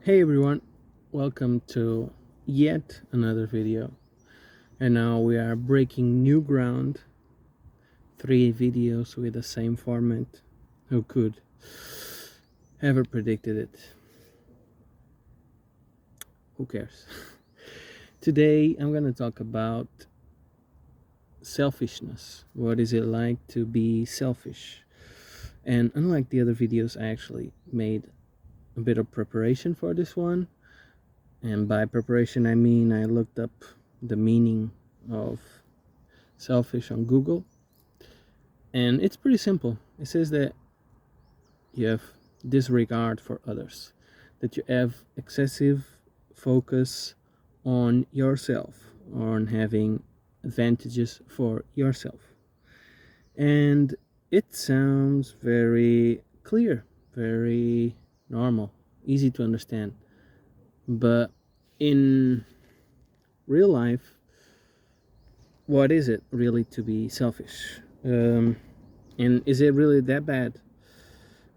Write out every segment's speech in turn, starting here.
Hey everyone, welcome to yet another video. And now we are breaking new ground. 3 videos with the same format. Who could ever predicted it? Who cares? Today I'm gonna talk about selfishness. What is it like to be selfish? And unlike the other videos, I actually made a bit of preparation for this one. And by preparation, I mean I looked up the meaning of selfish on Google, and it's pretty simple. It says that you have disregard for others, that you have excessive focus on yourself, on having advantages for yourself. And it sounds very clear, very normal, easy to understand. But in real life, what is it really to be selfish? And is it really that bad?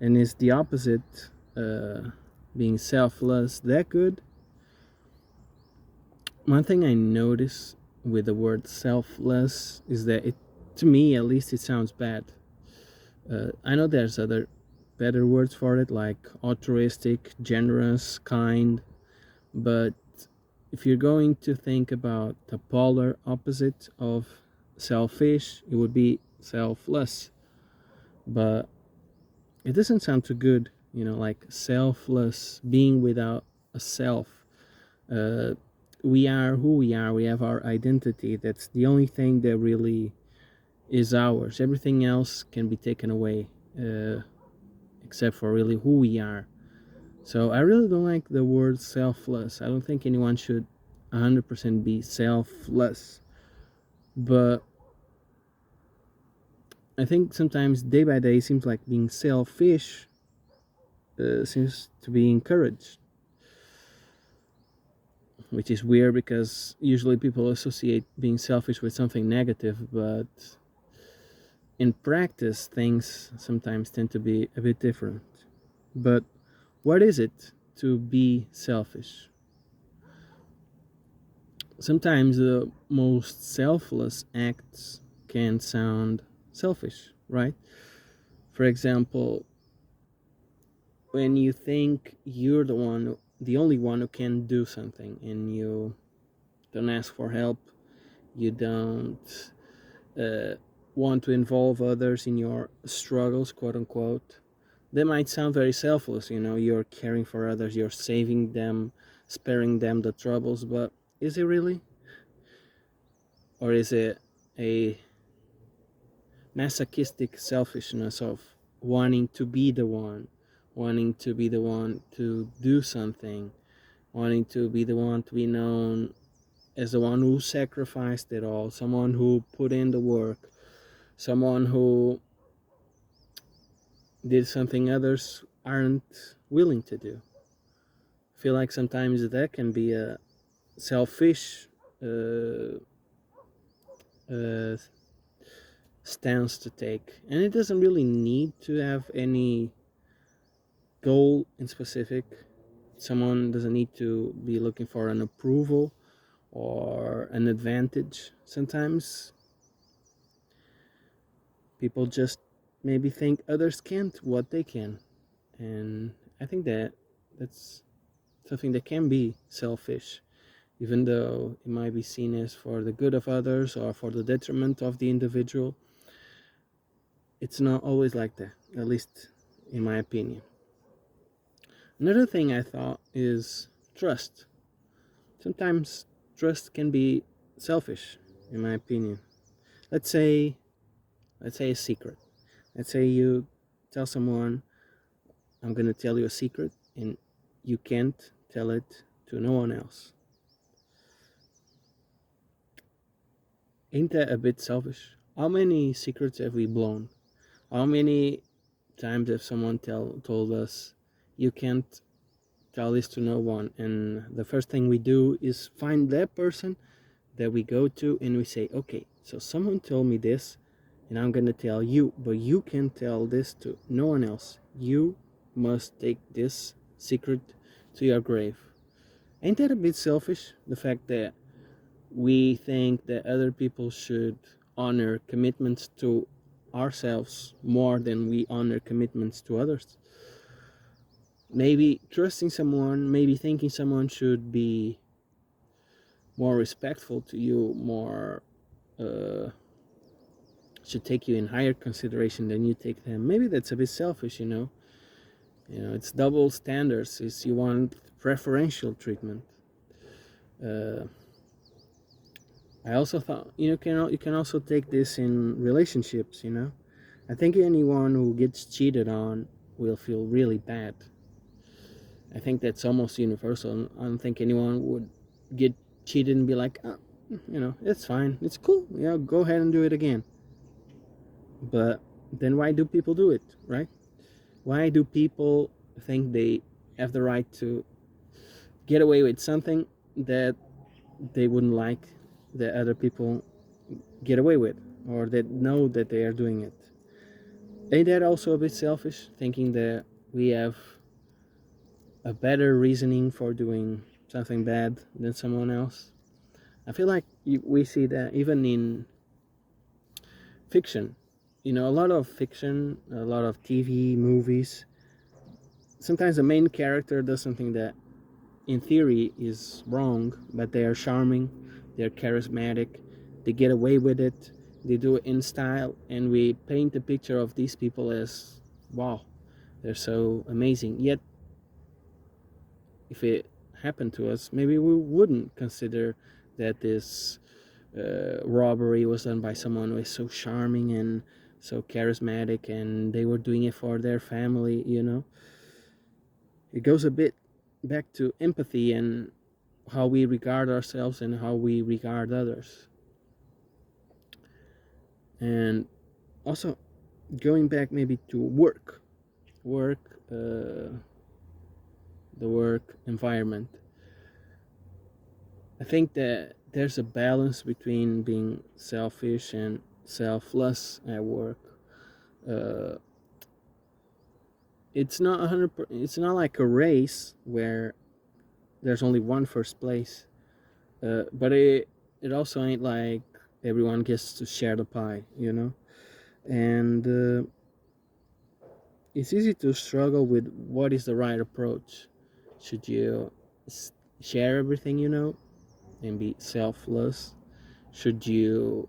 And is the opposite, being selfless, that good? One thing I notice with the word selfless is that it, to me at least, it sounds bad. I know there's other better words for it, like altruistic, generous, kind, but if you're going to think about the polar opposite of selfish, it would be selfless. But it doesn't sound too good, like selfless, being without a self. uh, we are who we are, we have our identity, that's the only thing that really is ours. Everything else can be taken away, except for really who we are. So I really don't like the word selfless. I don't think anyone should 100% be selfless, but I think sometimes day by day seems like being selfish seems to be encouraged, which is weird because usually people associate being selfish with something negative, but in practice things sometimes tend to be a bit different. But what is it to be selfish? Sometimes the most selfless acts can sound selfish, right? For example, when you think you're the only one who can do something, and you don't ask for help, you don't uh, want to involve others in your struggles, quote unquote. That might sound very selfless, you're caring for others, you're saving them, sparing them the troubles, but is it really? Or is it a masochistic selfishness of wanting to be the one to do something, wanting to be the one to be known as the one who sacrificed it all, someone who put in the work, someone who did something others aren't willing to do? I feel like sometimes that can be a selfish uh, uh, stance to take, and it doesn't really need to have any goal in specific. Someone doesn't need to be looking for an approval or an advantage. Sometimes people just maybe think others can't what they can, and I think that that's something that can be selfish, even though it might be seen as for the good of others or for the detriment of the individual. It's not always like that, at least in my opinion. Another thing I thought is trust. Sometimes trust can be selfish, in my opinion. Let's say, let's say a secret. Let's say you tell someone, "I'm gonna tell you a secret," and you can't tell it to no one else. Ain't that a bit selfish? How many secrets have we blown? How many times have someone told us, "You can't tell this to no one," and the first thing we do is find that person that we go to and we say, "Okay, so someone told me this, and I'm gonna tell you, but you can't tell this to no one else. You must take this secret to your grave. Ain't that a bit selfish? The fact that we think that other people should honor commitments to ourselves more than we honor commitments to others. Maybe trusting someone, maybe thinking someone should be more respectful to you, more uh, should take you in higher consideration than you take them. Maybe that's a bit selfish, you know. It's double standards. Is you want preferential treatment. Uh, I also thought you can also take this in relationships. I think anyone who gets cheated on will feel really bad. I think that's almost universal. I don't think anyone would get cheated and be like, oh, it's fine, it's cool, yeah, go ahead and do it again. But then why do people do it, right? Why do people think they have the right to get away with something that they wouldn't like that other people get away with, or that know that they are doing it? Ain't that also a bit selfish, thinking that we have a better reasoning for doing something bad than someone else? I feel like we see that even in fiction. A lot of fiction, a lot of TV, movies, sometimes the main character does something that in theory is wrong, but they are charming, they're charismatic, they get away with it, they do it in style, and we paint the picture of these people as, wow, they're so amazing. Yet, if it happened to us, maybe we wouldn't consider that this robbery was done by someone who is so charming and so charismatic, and they were doing it for their family. It goes a bit back to empathy and how we regard ourselves and how we regard others. And also going back maybe to work the work environment. I think that there's a balance between being selfish and selfless at work. uh, it's not 100. It's not like a race where there's only one first place. But it also ain't like everyone gets to share the pie. And it's easy to struggle with what is the right approach. Should you share everything and be selfless? Should you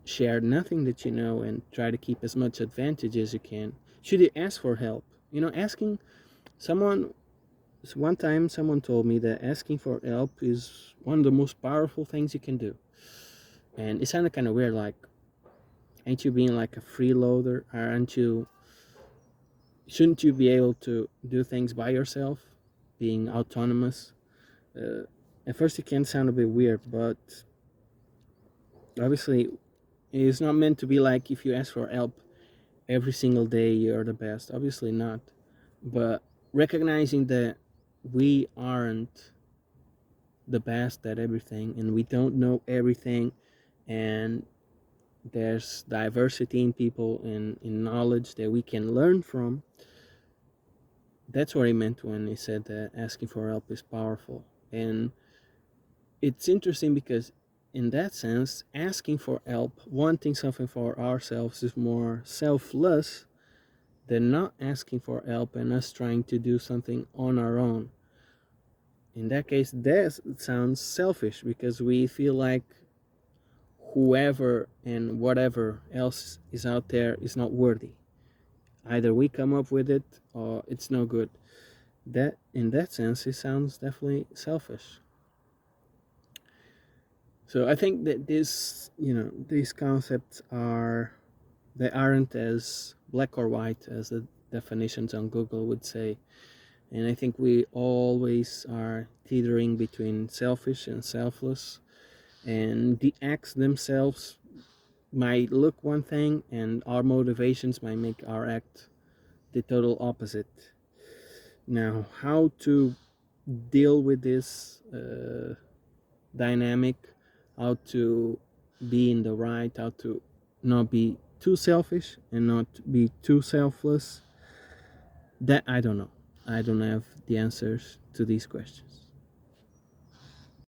share nothing that you know and try to keep as much advantage as you can? Should you ask for help? Asking someone. One time someone told me that asking for help is one of the most powerful things you can do. And it sounded kind of weird, like, ain't you being like a freeloader? Shouldn't you be able to do things by yourself, being autonomous? Uh, at first it can sound a bit weird, but obviously it's not meant to be like if you ask for help every single day you're the best. Obviously not. But recognizing that we aren't the best at everything and we don't know everything, and there's diversity in people and in knowledge that we can learn from. That's what he meant when he said that asking for help is powerful. And it's interesting because in that sense, asking for help, wanting something for ourselves, is more selfless than not asking for help and us trying to do something on our own. In that case, that sounds selfish because we feel like whoever and whatever else is out there is not worthy. Either we come up with it or it's no good. That in that sense, it sounds definitely selfish. So I think that these concepts they aren't as black or white as the definitions on Google would say. And I think we always are teetering between selfish and selfless, and the acts themselves might look one thing and our motivations might make our act the total opposite. Now, how to deal with this dynamic, how to be in the right, how to not be too selfish and not be too selfless, that I don't know. I don't have the answers to these questions.